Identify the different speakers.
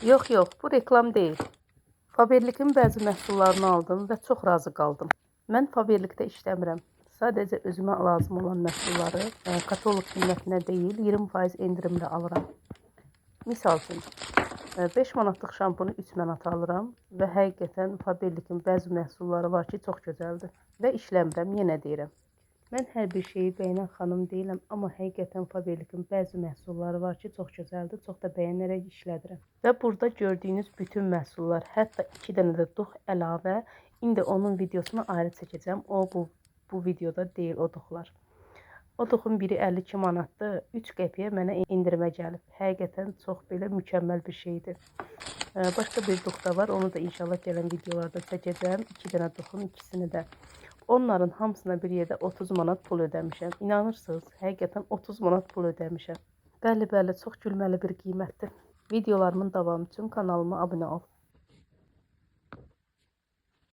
Speaker 1: Yox, bu reklam deyil. Faberlikin bəzi məhsullarını aldım və çox razı qaldım. Mən Faberlikdə işləmirəm. Sadəcə özümə lazım olan məhsulları katalog qiymətinə deyil, 20% endirimlə alıram. Misal üçün, 5 manatlıq şampunu 3 manata alıram və həqiqətən Faberlikin bəzi məhsulları var ki, çox gözəldir və işləmirəm, yenə deyirəm. Mən hər bir şeyi bəyənən xanım deyiləm, amma həqiqətən Faberlikin bəzi məhsulları var ki, çox gözəldir, çox da bəyənərək işlədirəm. Və burada gördüyünüz bütün məhsullar, hətta 2 dənə də dux əlavə, indi onun videosunu ayrı çəkəcəm. O bu videoda deyil o duxlar. O duxun biri 52 manatdır, 3 qəpiyə mənə endirimə gəlib. Həqiqətən çox belə mükəmməl bir şeydir. Başqa bir dux da var, onu da inşallah gələn videolarda çəkəcəm. 2 dənə duxun ikisini də. Onların hamısına bir yerdə 30 manat pul ödəmişəm. İnanırsınız, həqiqətən 30 manat pul ödəmişəm. Bəli, çox gülməli bir qiymətdir. Videolarımın davamı üçün kanalıma abunə ol.